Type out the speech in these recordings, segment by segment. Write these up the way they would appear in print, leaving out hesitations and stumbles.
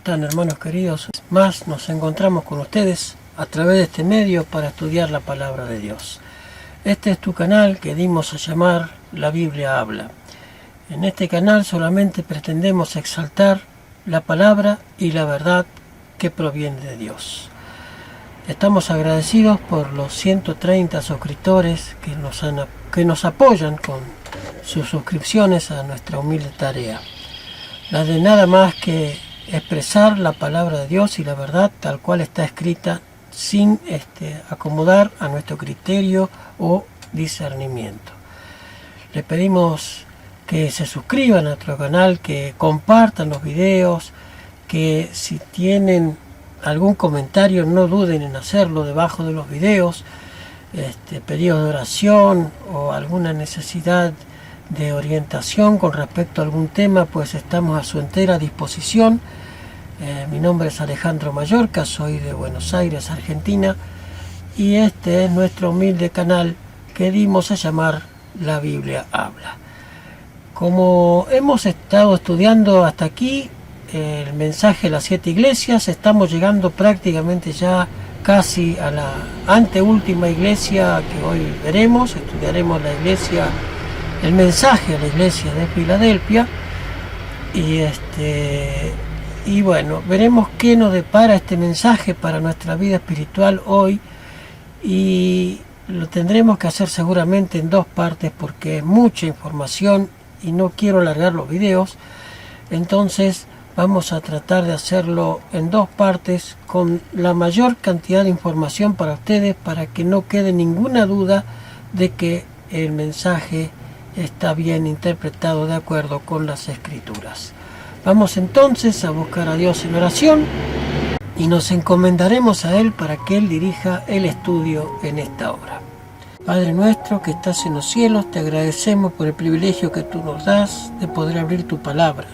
están, hermanos queridos? Más nos encontramos con ustedes a través de este medio para estudiar la palabra de Dios. Este es tu canal que dimos a llamar La Biblia Habla. En este canal solamente pretendemos exaltar la palabra y la verdad que proviene de Dios. Estamos agradecidos por los 130 suscriptores que nos apoyan con sus suscripciones a nuestra humilde tarea. La de nada más que expresar la palabra de Dios y la verdad tal cual está escrita, sin acomodar a nuestro criterio o discernimiento. Le pedimos que se suscriban a nuestro canal, que compartan los videos, que si tienen algún comentario no duden en hacerlo debajo de los videos, pedidos de oración o alguna necesidad de orientación con respecto a algún tema, pues estamos a su entera disposición. Mi nombre es Alejandro Mallorca, soy de Buenos Aires, Argentina, y este es nuestro humilde canal que dimos a llamar La Biblia Habla. Como hemos estado estudiando hasta aquí el mensaje de las 7 iglesias, estamos llegando prácticamente ya casi a la anteúltima iglesia que hoy veremos. Estudiaremos el mensaje a la iglesia de Filadelfia y bueno, veremos qué nos depara este mensaje para nuestra vida espiritual hoy, y lo tendremos que hacer seguramente en 2 partes porque es mucha información y no quiero alargar los videos. Entonces vamos a tratar de hacerlo en 2 partes con la mayor cantidad de información para ustedes, para que no quede ninguna duda de que el mensaje está bien interpretado de acuerdo con las Escrituras. Vamos entonces a buscar a Dios en oración y nos encomendaremos a Él para que Él dirija el estudio en esta hora. Padre nuestro que estás en los cielos, te agradecemos por el privilegio que tú nos das de poder abrir tu palabra.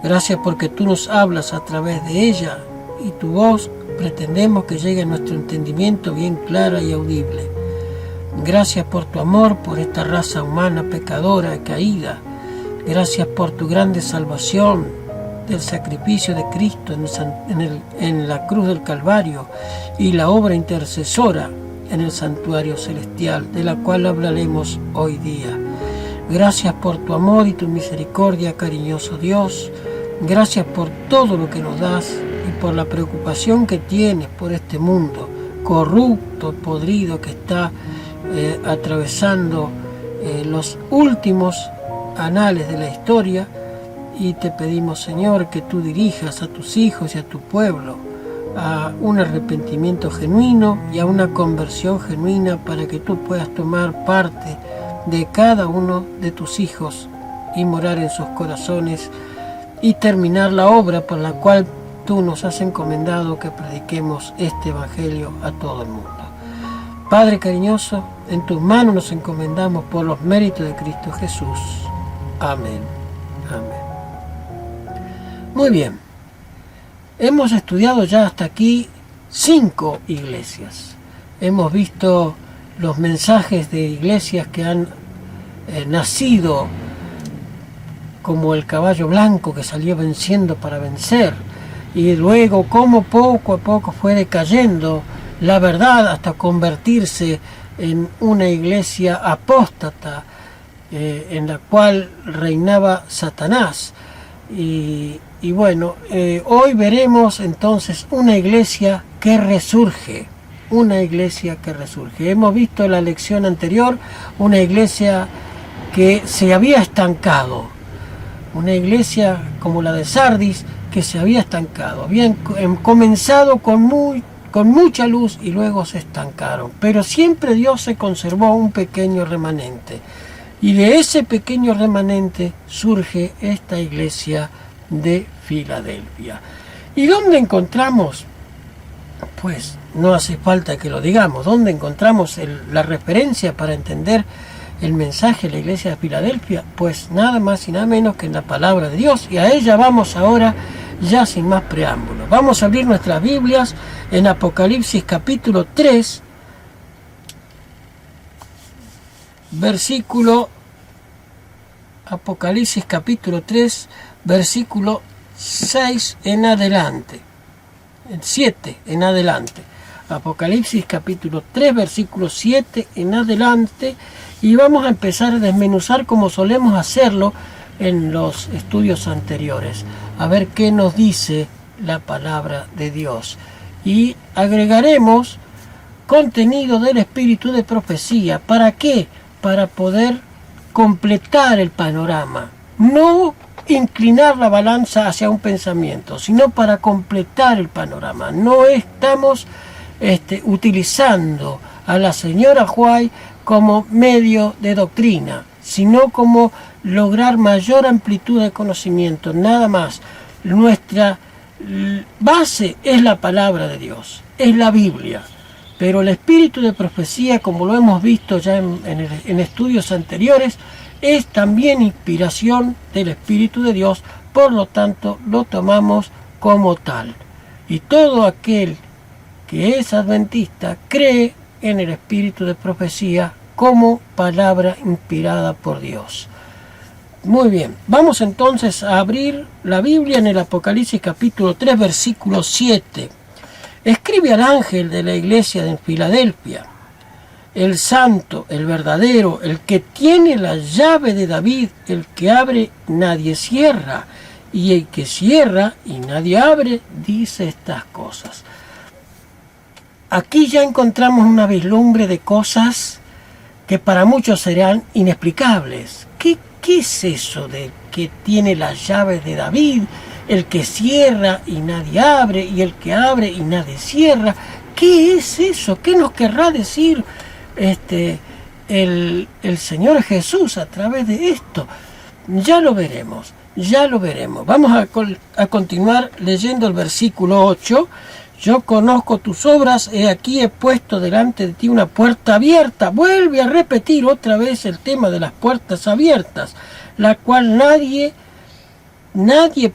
Gracias porque tú nos hablas a través de ella y tu voz pretendemos que llegue a nuestro entendimiento bien clara y audible. Gracias por tu amor, por esta raza humana pecadora, caída. Gracias por tu grande salvación del sacrificio de Cristo en la cruz del Calvario y la obra intercesora en el santuario celestial, de la cual hablaremos hoy día. Gracias por tu amor y tu misericordia, cariñoso Dios. Gracias por todo lo que nos das y por la preocupación que tienes por este mundo corrupto, podrido, que está atravesando los últimos anales de la historia. Y te pedimos, Señor, que tú dirijas a tus hijos y a tu pueblo a un arrepentimiento genuino y a una conversión genuina, para que tú puedas tomar parte de cada uno de tus hijos y morar en sus corazones y terminar la obra por la cual tú nos has encomendado que prediquemos este evangelio a todo el mundo. Padre cariñoso, en tus manos nos encomendamos por los méritos de Cristo Jesús. Amén. Amén. Muy bien. Hemos estudiado ya hasta aquí 5 iglesias. Hemos visto los mensajes de iglesias que han nacido como el caballo blanco que salió venciendo para vencer, y luego cómo poco a poco fue decayendo la verdad hasta convertirse en una iglesia apóstata en la cual reinaba Satanás. Y bueno, hoy veremos entonces una iglesia que resurge, Hemos visto en la lección anterior una iglesia que se había estancado, una iglesia como la de Sardis que se había estancado. Habían comenzado con mucha luz y luego se estancaron, pero siempre Dios se conservó un pequeño remanente, y de ese pequeño remanente surge esta iglesia de Filadelfia. ¿Y dónde encontramos? Pues no hace falta que lo digamos. ¿Dónde encontramos la referencia para entender el mensaje de la iglesia de Filadelfia? Pues nada más y nada menos que en la palabra de Dios, y a ella vamos ahora, ya sin más preámbulos. Vamos a abrir nuestras Biblias en Apocalipsis capítulo 3, Apocalipsis capítulo 3, versículo 6 en adelante, 7 en adelante. Apocalipsis capítulo 3, versículo 7 en adelante, y vamos a empezar a desmenuzar como solemos hacerlo en los estudios anteriores, a ver qué nos dice la palabra de Dios. Y agregaremos contenido del espíritu de profecía. ¿Para qué? Para poder completar el panorama. No inclinar la balanza hacia un pensamiento, sino para completar el panorama. No estamos utilizando a la señora White como medio de doctrina, sino como lograr mayor amplitud de conocimiento, nada más. Nuestra base es la palabra de Dios, es la Biblia, pero el espíritu de profecía, como lo hemos visto ya en estudios anteriores, es también inspiración del Espíritu de Dios, por lo tanto lo tomamos como tal. Y todo aquel que es adventista cree en el espíritu de profecía como palabra inspirada por Dios. Muy bien, vamos entonces a abrir la Biblia en el Apocalipsis capítulo 3, versículo 7. Escribe al ángel de la iglesia de Filadelfia: el santo, el verdadero, el que tiene la llave de David, el que abre, nadie cierra, y el que cierra y nadie abre, dice estas cosas. Aquí ya encontramos una vislumbre de cosas que para muchos serán inexplicables. ¿Qué es eso de que tiene las llaves de David, el que cierra y nadie abre, y el que abre y nadie cierra? ¿Qué es eso? ¿Qué nos querrá decir el Señor Jesús a través de esto? Ya lo veremos, ya lo veremos. Vamos a continuar leyendo el versículo 8. Yo conozco tus obras, he aquí he puesto delante de ti una puerta abierta. Vuelve a repetir otra vez el tema de las puertas abiertas, la cual nadie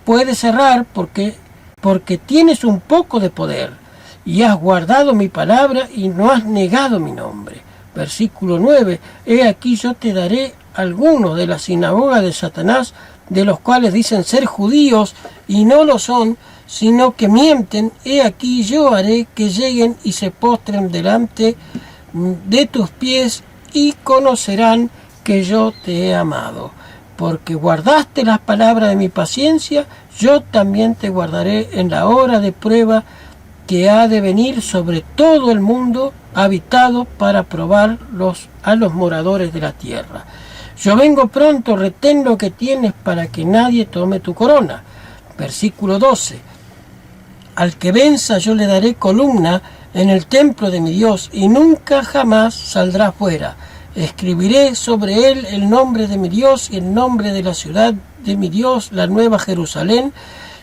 puede cerrar porque tienes un poco de poder y has guardado mi palabra y no has negado mi nombre. Versículo 9, he aquí yo te daré algunos de la sinagoga de Satanás, de los cuales dicen ser judíos y no lo son, sino que mienten. He aquí yo haré que lleguen y se postren delante de tus pies y conocerán que yo te he amado. Porque guardaste las palabras de mi paciencia, yo también te guardaré en la hora de prueba que ha de venir sobre todo el mundo habitado para probar a los moradores de la tierra. Yo vengo pronto, retén lo que tienes para que nadie tome tu corona. Versículo 12. Al que venza yo le daré columna en el templo de mi Dios y nunca jamás saldrá fuera. Escribiré sobre él el nombre de mi Dios y el nombre de la ciudad de mi Dios, la nueva Jerusalén,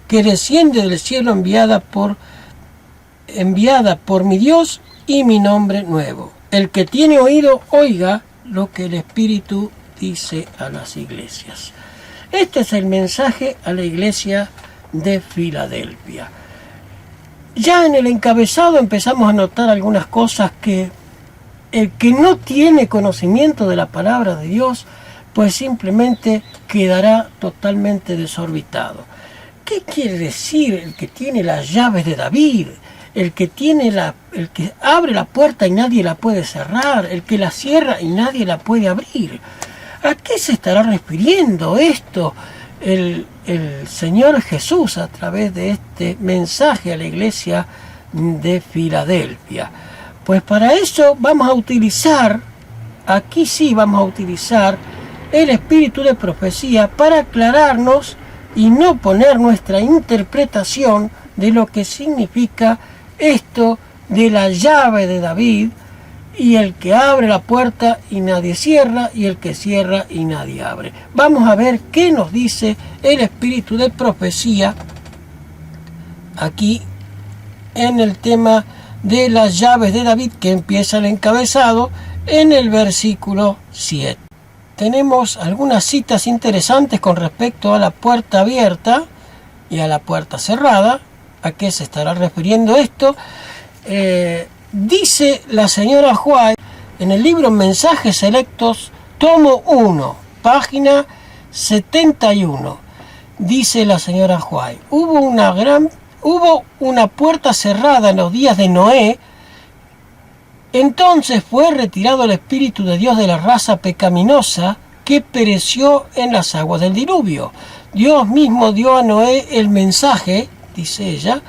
que desciende del cielo enviada por mi Dios y mi nombre nuevo. El que tiene oído, oiga lo que el Espíritu dice a las iglesias. Este es el mensaje a la iglesia de Filadelfia. Ya en el encabezado empezamos a notar algunas cosas que el que no tiene conocimiento de la palabra de Dios, pues simplemente quedará totalmente desorbitado. ¿Qué quiere decir el que tiene las llaves de David? El que abre la puerta y nadie la puede cerrar, el que la cierra y nadie la puede abrir. ¿A qué se estará refiriendo esto el Señor Jesús a través de este mensaje a la iglesia de Filadelfia? Pues para eso vamos a utilizar el espíritu de profecía para aclararnos y no poner nuestra interpretación de lo que significa esto de la llave de David, y el que abre la puerta y nadie cierra, y el que cierra y nadie abre. Vamos a ver qué nos dice el espíritu de profecía aquí en el tema de las llaves de David, que empieza el encabezado en el versículo 7. Tenemos algunas citas interesantes con respecto a la puerta abierta y a la puerta cerrada. ¿A qué se estará refiriendo esto? Dice la señora White en el libro Mensajes Selectos, tomo 1, página 71. dice la señora White, hubo una puerta cerrada en los días de Noé. Entonces fue retirado el Espíritu de Dios de la raza pecaminosa que pereció en las aguas del diluvio. Dios mismo dio a Noé el mensaje, dice ella,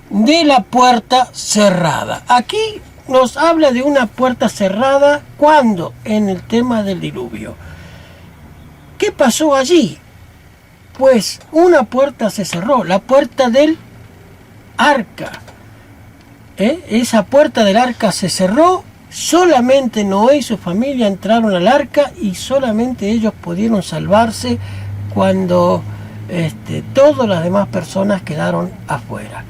de la puerta cerrada. Aquí nos habla de una puerta cerrada, ¿cuándo? En el tema del diluvio. ¿Qué pasó allí? Pues una puerta se cerró, la puerta del arca. Esa puerta del arca se cerró, solamente Noé y su familia entraron al arca y solamente ellos pudieron salvarse cuando todas las demás personas quedaron afuera.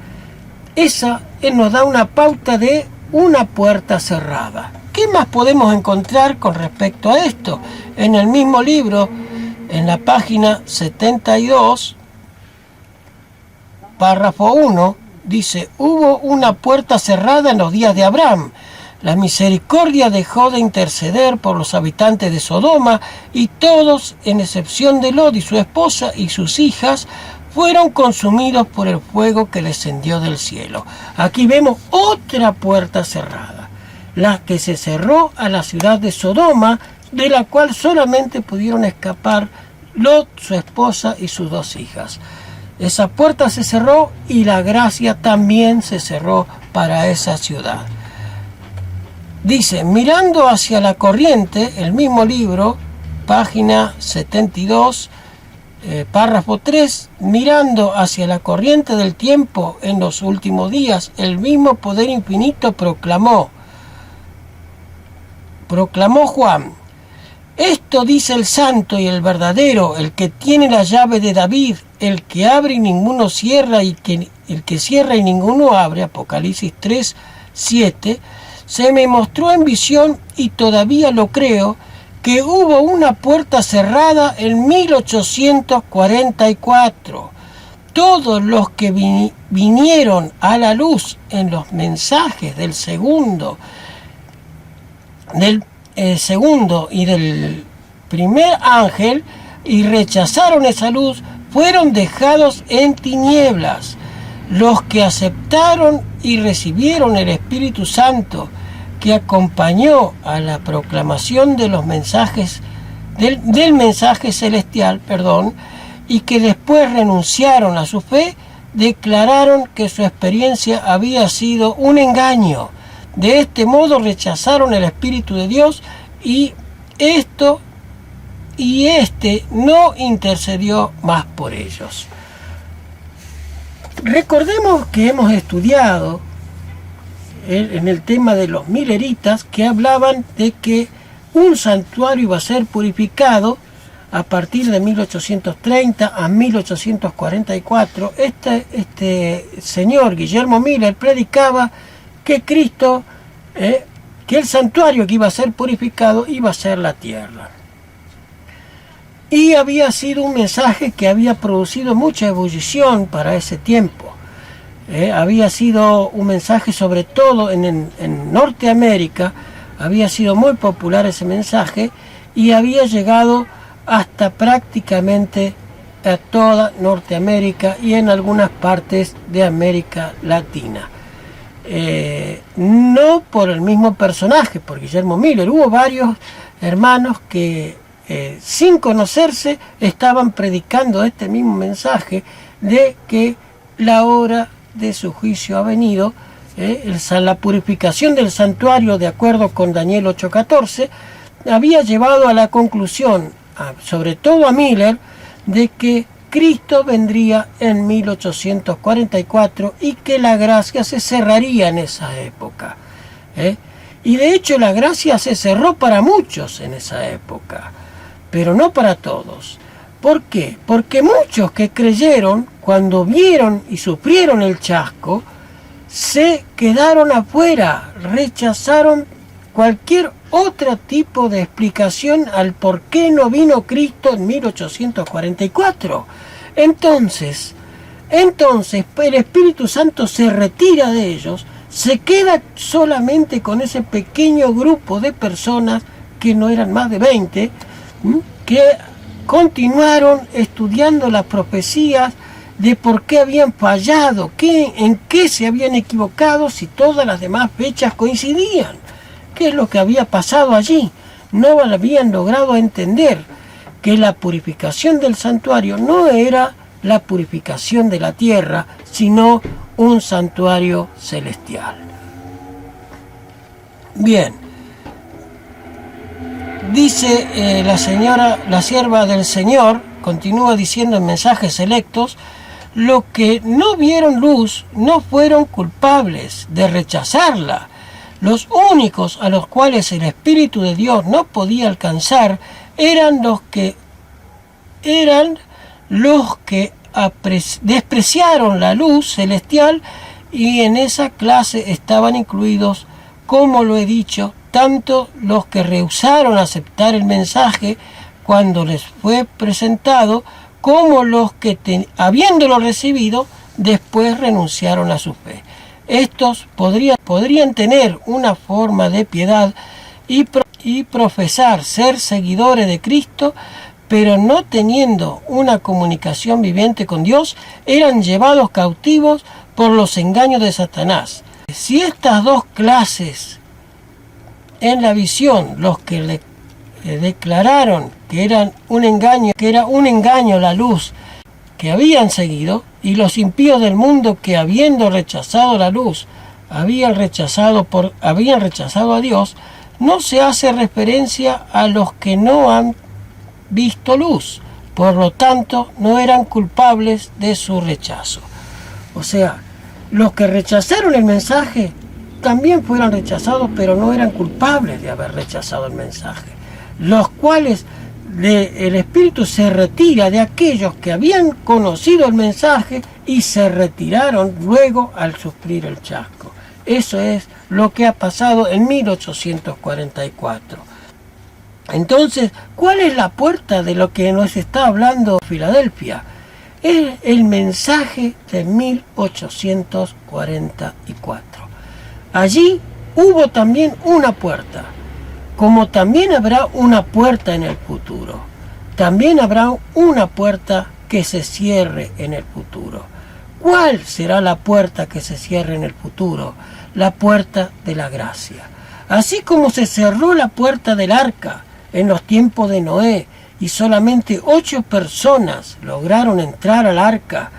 Esa nos da una pauta de una puerta cerrada. ¿Qué más podemos encontrar con respecto a esto? En el mismo libro, en la página 72, párrafo 1, dice, hubo una puerta cerrada en los días de Abraham. La misericordia dejó de interceder por los habitantes de Sodoma y todos, en excepción de Lot y su esposa y sus hijas, fueron consumidos por el fuego que descendió del cielo. Aquí vemos otra puerta cerrada, la que se cerró a la ciudad de Sodoma, de la cual solamente pudieron escapar Lot, su esposa y sus 2 hijas. Esa puerta se cerró y la gracia también se cerró para esa ciudad. Dice, mirando hacia la corriente, el mismo libro, página 72, párrafo 3, mirando hacia la corriente del tiempo en los últimos días, el mismo poder infinito proclamó Juan, esto dice el santo y el verdadero, el que tiene la llave de David, el que abre y ninguno cierra, y el que cierra y ninguno abre, Apocalipsis 3, 7, se me mostró en visión y todavía lo creo, que hubo una puerta cerrada en 1844. Todos los que vinieron a la luz en los mensajes del segundo y del primer ángel y rechazaron esa luz, fueron dejados en tinieblas. Los que aceptaron y recibieron el Espíritu Santo que acompañó a la proclamación de los mensajes del mensaje celestial, y que después renunciaron a su fe, declararon que su experiencia había sido un engaño. De este modo rechazaron el Espíritu de Dios y este no intercedió más por ellos. Recordemos que hemos estudiado en el tema de los mileritas que hablaban de que un santuario iba a ser purificado a partir de 1830 a 1844. Este señor Guillermo Miller predicaba que Cristo, que el santuario que iba a ser purificado iba a ser la tierra. Y había sido un mensaje que había producido mucha ebullición para ese tiempo. Había sido un mensaje, sobre todo en Norteamérica, había sido muy popular ese mensaje y había llegado hasta prácticamente a toda Norteamérica y en algunas partes de América Latina. No por el mismo personaje, por Guillermo Miller. Hubo varios hermanos que sin conocerse estaban predicando este mismo mensaje de que la hora de su juicio ha venido. La purificación del santuario, de acuerdo con Daniel 8:14, había llevado a la conclusión, sobre todo a Miller, de que Cristo vendría en 1844 y que la gracia se cerraría en esa época. Y de hecho la gracia se cerró para muchos en esa época, pero no para todos. ¿Por qué? Porque muchos que creyeron, cuando vieron y sufrieron el chasco, se quedaron afuera, rechazaron cualquier otro tipo de explicación al por qué no vino Cristo en 1844. Entonces el Espíritu Santo se retira de ellos, se queda solamente con ese pequeño grupo de personas, que no eran más de 20, que continuaron estudiando las profecías de por qué habían fallado, en qué se habían equivocado si todas las demás fechas coincidían. ¿Qué es lo que había pasado allí? No habían logrado entender que la purificación del santuario no era la purificación de la tierra, sino un santuario celestial. Bien, dice la sierva del Señor, continúa diciendo en mensajes selectos, los que no vieron luz no fueron culpables de rechazarla. Los únicos a los cuales el Espíritu de Dios no podía alcanzar eran los que despreciaron la luz celestial, y en esa clase estaban incluidos, como lo he dicho, tanto los que rehusaron aceptar el mensaje cuando les fue presentado, como los que, habiéndolo recibido, después renunciaron a su fe. Estos podrían tener una forma de piedad y profesar ser seguidores de Cristo, pero no teniendo una comunicación viviente con Dios, eran llevados cautivos por los engaños de Satanás. Si estas dos clases en la visión, los que le declararon que era un engaño la luz que habían seguido, y los impíos del mundo que, habiendo rechazado la luz, habían rechazado a Dios, no se hace referencia a los que no han visto luz, por lo tanto no eran culpables de su rechazo. O sea, los que rechazaron el mensaje también fueron rechazados, pero no eran culpables de haber rechazado el mensaje, los cuales el Espíritu se retira de aquellos que habían conocido el mensaje y se retiraron luego al sufrir el chasco. Eso es lo que ha pasado en 1844. Entonces, ¿cuál es la puerta de lo que nos está hablando Filadelfia? Es el mensaje de 1844. Allí hubo también una puerta, como también habrá una puerta en el futuro. También habrá una puerta que se cierre en el futuro. ¿Cuál será la puerta que se cierre en el futuro? La puerta de la gracia. Así como se cerró la puerta del arca en los tiempos de Noé, y solamente 8 personas lograron entrar al arca,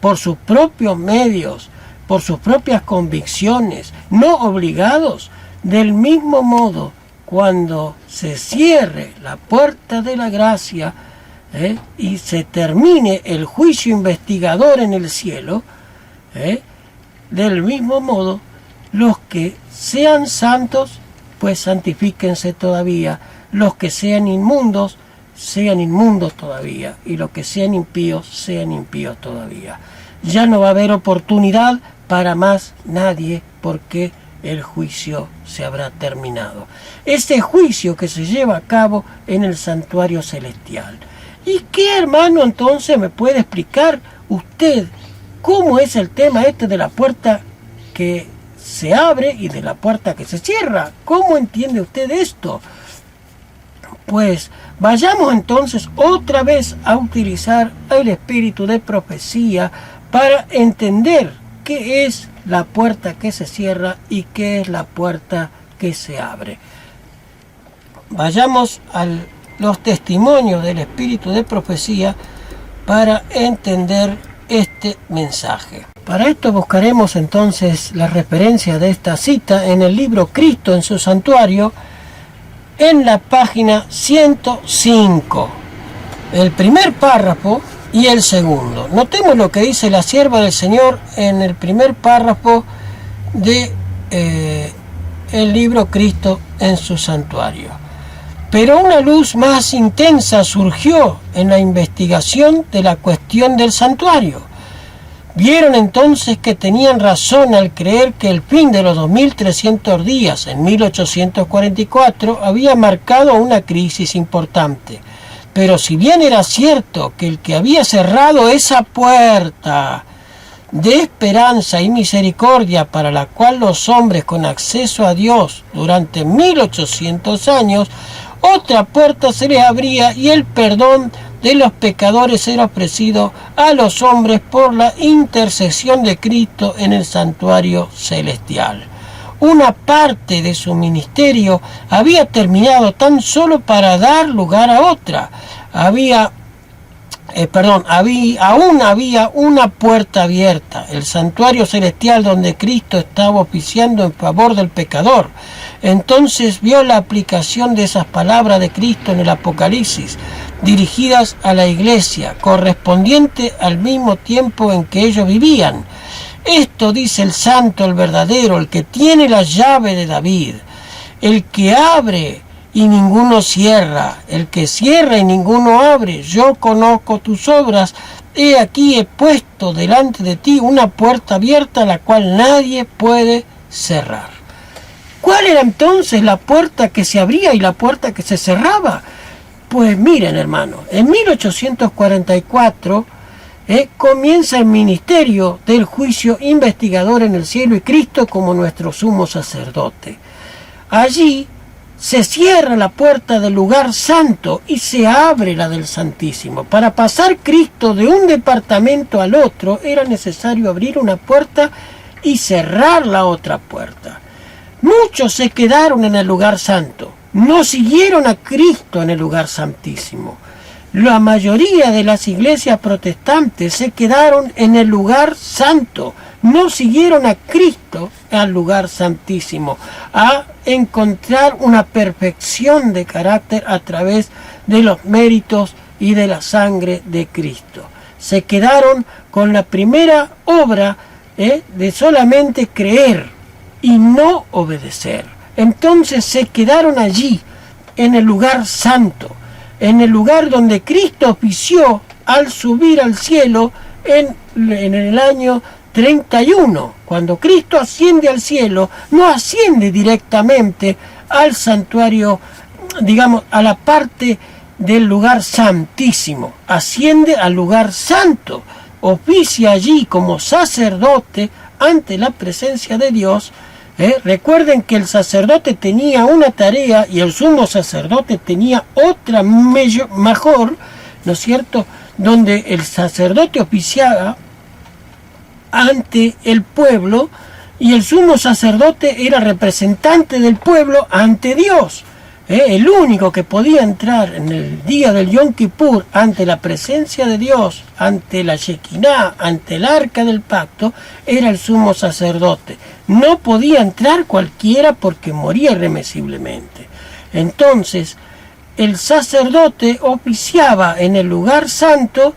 por sus propios medios, por sus propias convicciones, no obligados. Del mismo modo, cuando se cierre la puerta de la gracia, y se termine el juicio investigador en el cielo, del mismo modo, los que sean santos, pues santifíquense todavía; los que sean inmundos todavía; y los que sean impíos todavía. Ya no va a haber oportunidad para más nadie, porque el juicio se habrá terminado. Ese juicio que se lleva a cabo en el santuario celestial. ¿Y qué, hermano, entonces me puede explicar usted cómo es el tema de la puerta que se abre y de la puerta que se cierra? ¿Cómo entiende usted esto? Pues vayamos entonces otra vez a utilizar el espíritu de profecía para entender qué es la puerta que se cierra y qué es la puerta que se abre. Vayamos a los testimonios del espíritu de profecía para entender este mensaje. Para esto buscaremos entonces la referencia de esta cita en el libro Cristo en su santuario, en la página 105, el primer párrafo y el segundo. Notemos lo que dice la sierva del Señor en el primer párrafo de el libro Cristo en su santuario. Pero una luz más intensa surgió en la investigación de la cuestión del santuario. Vieron entonces que tenían razón al creer que el fin de los 2300 días en 1844 había marcado una crisis importante. Pero si bien era cierto que el que había cerrado esa puerta de esperanza y misericordia para la cual los hombres con acceso a Dios durante 1800 años, otra puerta se les abría y el perdón de los pecadores era ofrecido a los hombres por la intercesión de Cristo en el santuario celestial. Una parte de su ministerio había terminado tan solo para dar lugar a otra. Aún había una puerta abierta, el santuario celestial donde Cristo estaba oficiando en favor del pecador. Entonces vio la aplicación de esas palabras de Cristo en el Apocalipsis, dirigidas a la iglesia, correspondiente al mismo tiempo en que ellos vivían. Esto dice el santo, el verdadero, el que tiene la llave de David, el que abre y ninguno cierra, el que cierra y ninguno abre. Yo conozco tus obras, he aquí he puesto delante de ti una puerta abierta, la cual nadie puede cerrar. ¿Cuál era entonces la puerta que se abría y la puerta que se cerraba? Pues miren, hermanos, en 1844 comienza el ministerio del juicio investigador en el cielo y Cristo como nuestro sumo sacerdote. Allí se cierra la puerta del lugar santo y se abre la del Santísimo. Para pasar Cristo de un departamento al otro era necesario abrir una puerta y cerrar la otra puerta. Muchos se quedaron en el lugar santo, no siguieron a Cristo en el lugar santísimo. La mayoría de las iglesias protestantes se quedaron en el lugar santo, no siguieron a Cristo al lugar santísimo, a encontrar una perfección de carácter a través de los méritos y de la sangre de Cristo. Se quedaron con la primera obra de solamente creer y no obedecer. Entonces se quedaron allí, en el lugar santo, en el lugar donde Cristo ofició al subir al cielo en el año 31. Cuando Cristo asciende al cielo, no asciende directamente al santuario, digamos, a la parte del lugar santísimo, asciende al lugar santo, oficia allí como sacerdote ante la presencia de Dios. Recuerden que el sacerdote tenía una tarea y el sumo sacerdote tenía otra mejor, ¿no es cierto?, donde el sacerdote oficiaba ante el pueblo y el sumo sacerdote era representante del pueblo ante Dios. El único que podía entrar en el día del Yom Kippur ante la presencia de Dios, ante la Shekinah, ante el arca del pacto, era el sumo sacerdote. No podía entrar cualquiera porque moría irremisiblemente. Entonces, el sacerdote oficiaba en el lugar santo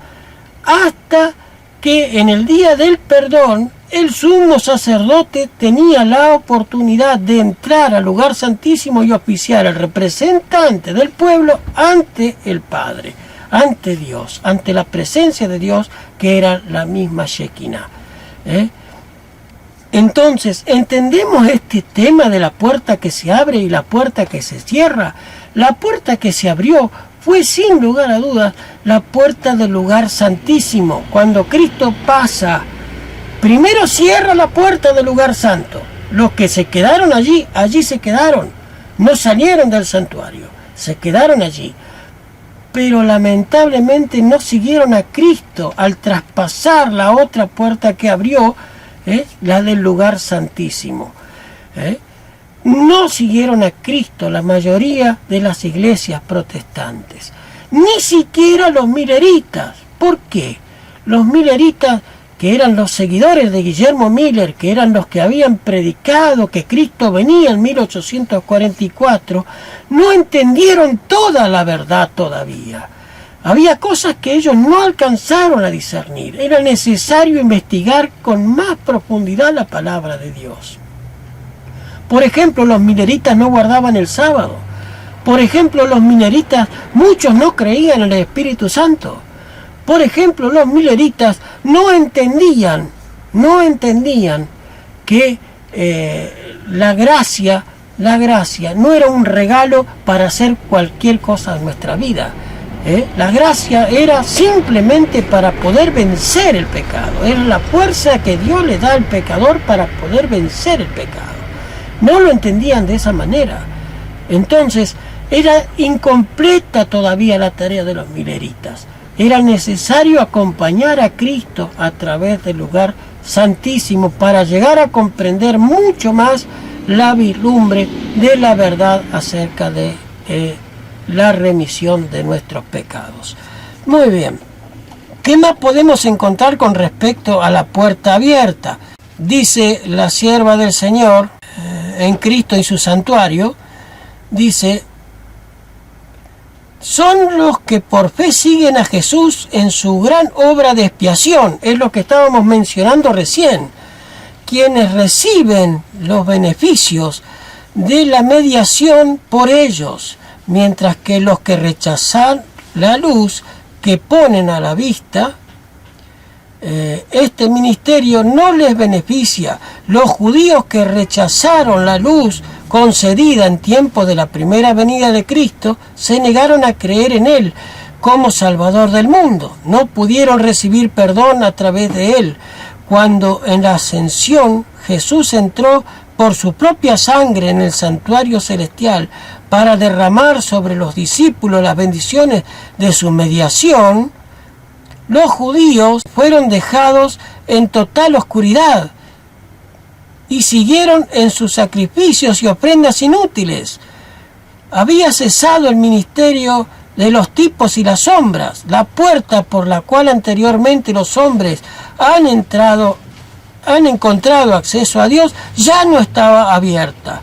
hasta que en el día del perdón el sumo sacerdote tenía la oportunidad de entrar al lugar santísimo y oficiar al representante del pueblo ante el Padre, ante Dios, ante la presencia de Dios que era la misma Shekinah. Entonces, entendemos este tema de la puerta que se abre y la puerta que se cierra. La puerta que se abrió fue sin lugar a dudas la puerta del lugar santísimo. Cuando Cristo pasa, primero cierra la puerta del lugar santo. Los que se quedaron allí, allí se quedaron. No salieron del santuario, se quedaron allí. Pero lamentablemente no siguieron a Cristo al traspasar la otra puerta que abrió, la del lugar santísimo. No siguieron a Cristo la mayoría de las iglesias protestantes. Ni siquiera los mileritas. ¿Por qué? Los mileritas, que eran los seguidores de Guillermo Miller, que eran los que habían predicado que Cristo venía en 1844, no entendieron toda la verdad todavía. Había cosas que ellos no alcanzaron a discernir. Era necesario investigar con más profundidad la palabra de Dios. Por ejemplo, los mileritas no guardaban el sábado. Por ejemplo, los mileritas, muchos no creían en el Espíritu Santo. Por ejemplo, los mileritas no entendían que la gracia no era un regalo para hacer cualquier cosa en nuestra vida. La gracia era simplemente para poder vencer el pecado. Era la fuerza que Dios le da al pecador para poder vencer el pecado. No lo entendían de esa manera. Entonces, era incompleta todavía la tarea de los mileritas. Era necesario acompañar a Cristo a través del lugar santísimo para llegar a comprender mucho más la vislumbre de la verdad acerca de la remisión de nuestros pecados. Muy bien. ¿Qué más podemos encontrar con respecto a la puerta abierta? Dice la sierva del Señor en Cristo y su santuario, dice: son los que por fe siguen a Jesús en su gran obra de expiación. Es lo que estábamos mencionando recién. Quienes reciben los beneficios de la mediación por ellos, mientras que los que rechazan la luz que ponen a la vista, este ministerio no les beneficia. Los judíos que rechazaron la luz concedida en tiempo de la primera venida de Cristo se negaron a creer en Él como Salvador del mundo. No pudieron recibir perdón a través de Él. Cuando en la ascensión Jesús entró por su propia sangre en el santuario celestial para derramar sobre los discípulos las bendiciones de su mediación, los judíos fueron dejados en total oscuridad y siguieron en sus sacrificios y ofrendas inútiles. Había cesado el ministerio de los tipos y las sombras. La puerta por la cual anteriormente los hombres han encontrado acceso a Dios ya no estaba abierta.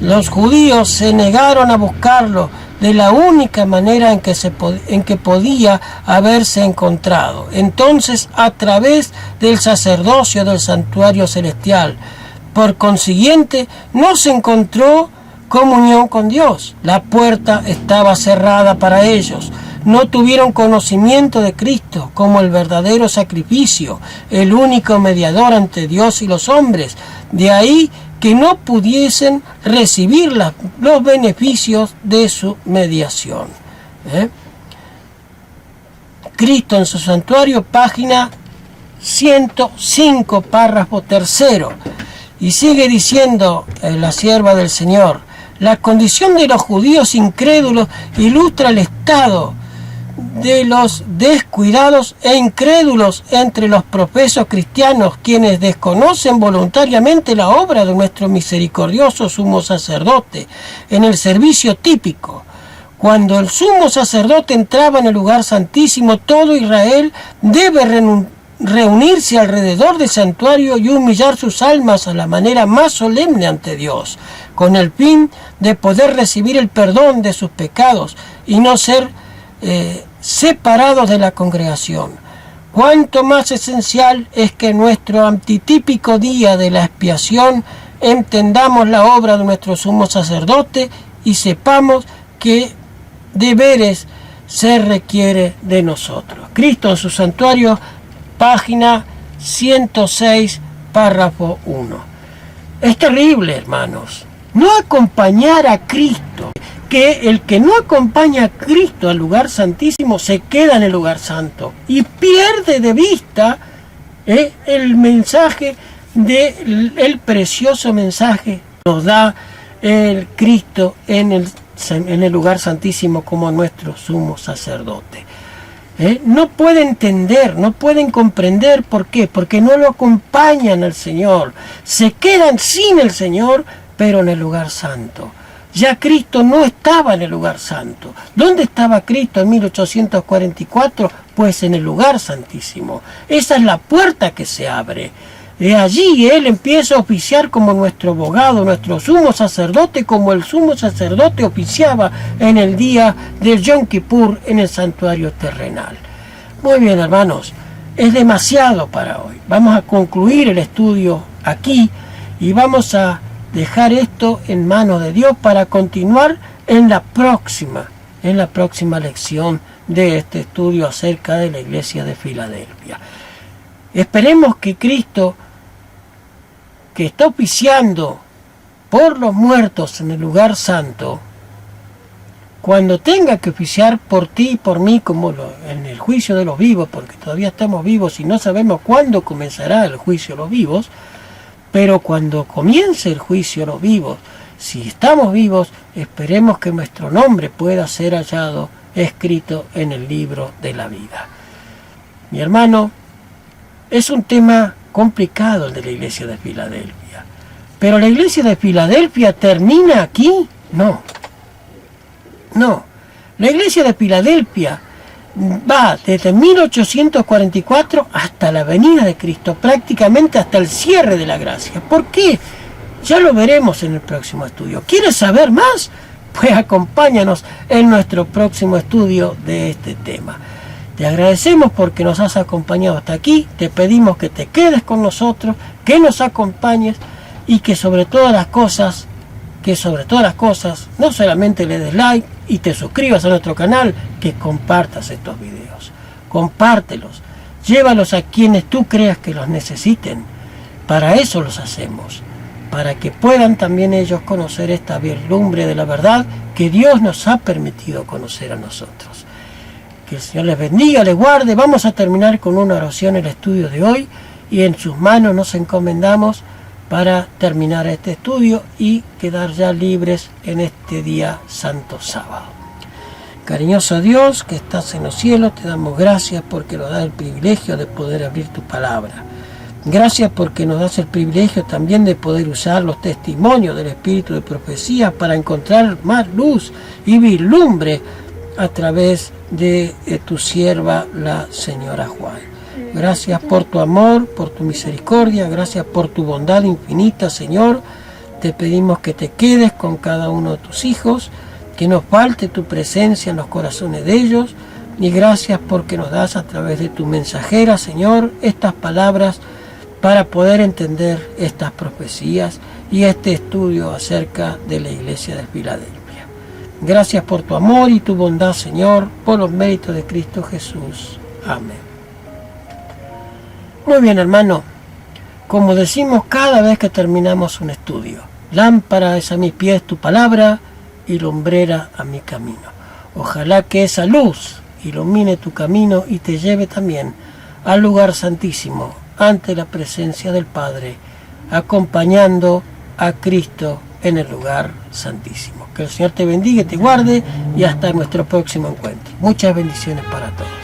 Los judíos se negaron a buscarlo de la única manera en que podía haberse encontrado. Entonces, a través del sacerdocio del santuario celestial. Por consiguiente, no se encontró comunión con Dios. La puerta estaba cerrada para ellos. No tuvieron conocimiento de Cristo como el verdadero sacrificio, el único mediador ante Dios y los hombres. De ahí que no pudiesen recibir los beneficios de su mediación. Cristo en su santuario, página 105, párrafo 3. Y sigue diciendo la sierva del Señor: la condición de los judíos incrédulos ilustra el estado de los descuidados e incrédulos entre los profesos cristianos, quienes desconocen voluntariamente la obra de nuestro misericordioso sumo sacerdote en el servicio típico. Cuando el sumo sacerdote entraba en el lugar santísimo, todo Israel debe reunirse alrededor del santuario y humillar sus almas a la manera más solemne ante Dios, con el fin de poder recibir el perdón de sus pecados y no ser separados de la congregación. Cuánto más esencial es que en nuestro antitípico día de la expiación entendamos la obra de nuestro sumo sacerdote y sepamos qué deberes se requiere de nosotros. Cristo en su santuario, página 106, párrafo 1. Es terrible, hermanos, no acompañar a Cristo, que el que no acompaña a Cristo al lugar santísimo se queda en el lugar santo y pierde de vista el mensaje el precioso mensaje que nos da el Cristo en el lugar santísimo como nuestro sumo sacerdote. No pueden entender, no pueden comprender. ¿Por qué? Porque no lo acompañan al Señor. Se quedan sin el Señor, pero en el lugar santo. Ya Cristo no estaba en el lugar santo. ¿Dónde estaba Cristo en 1844? Pues en el lugar santísimo. Esa es la puerta que se abre. De allí Él empieza a oficiar como nuestro abogado, nuestro sumo sacerdote, como el sumo sacerdote oficiaba en el día del Yom Kippur en el santuario terrenal. Muy bien, hermanos, es demasiado para hoy. Vamos a concluir el estudio aquí y vamos a dejar esto en manos de Dios para continuar en la próxima lección de este estudio acerca de la iglesia de Filadelfia. Esperemos que Cristo, que está oficiando por los muertos en el lugar santo, cuando tenga que oficiar por ti y por mí como en el juicio de los vivos, porque todavía estamos vivos y no sabemos cuándo comenzará el juicio de los vivos, pero cuando comience el juicio de los vivos, si estamos vivos, esperemos que nuestro nombre pueda ser hallado escrito en el libro de la vida. Mi hermano, es un tema complicado el de la iglesia de Filadelfia, pero la iglesia de Filadelfia termina aquí. No, la iglesia de Filadelfia va desde 1844 hasta la venida de Cristo, prácticamente hasta el cierre de la gracia. ¿Por qué? Ya lo veremos en el próximo estudio. ¿Quieres saber más? Pues acompáñanos en nuestro próximo estudio de este tema. Te agradecemos porque nos has acompañado hasta aquí. Te pedimos que te quedes con nosotros, que nos acompañes y que sobre todas las cosas, no solamente le des like y te suscribas a nuestro canal, que compartas estos videos. Compártelos, llévalos a quienes tú creas que los necesiten. Para eso los hacemos, para que puedan también ellos conocer esta vislumbre de la verdad que Dios nos ha permitido conocer a nosotros. Que el Señor les bendiga, les guarde. Vamos a terminar con una oración el estudio de hoy y en sus manos nos encomendamos para terminar este estudio y quedar ya libres en este día santo sábado. Cariñoso Dios que estás en los cielos, te damos gracias porque nos das el privilegio de poder abrir tu palabra. Gracias porque nos das el privilegio también de poder usar los testimonios del Espíritu de profecía para encontrar más luz y vislumbre a través de tu sierva, la señora Juan. Gracias por tu amor, por tu misericordia, gracias por tu bondad infinita, Señor. Te pedimos que te quedes con cada uno de tus hijos, que no falte tu presencia en los corazones de ellos, y gracias porque nos das a través de tu mensajera, Señor, estas palabras para poder entender estas profecías y este estudio acerca de la iglesia de Filadelfia. Gracias por tu amor y tu bondad, Señor, por los méritos de Cristo Jesús. Amén. Muy bien, hermano, como decimos cada vez que terminamos un estudio, lámpara es a mis pies tu palabra y lumbrera a mi camino. Ojalá que esa luz ilumine tu camino y te lleve también al lugar santísimo, ante la presencia del Padre, acompañando a Cristo en el lugar santísimo. Que el Señor te bendiga y te guarde y hasta nuestro próximo encuentro. Muchas bendiciones para todos.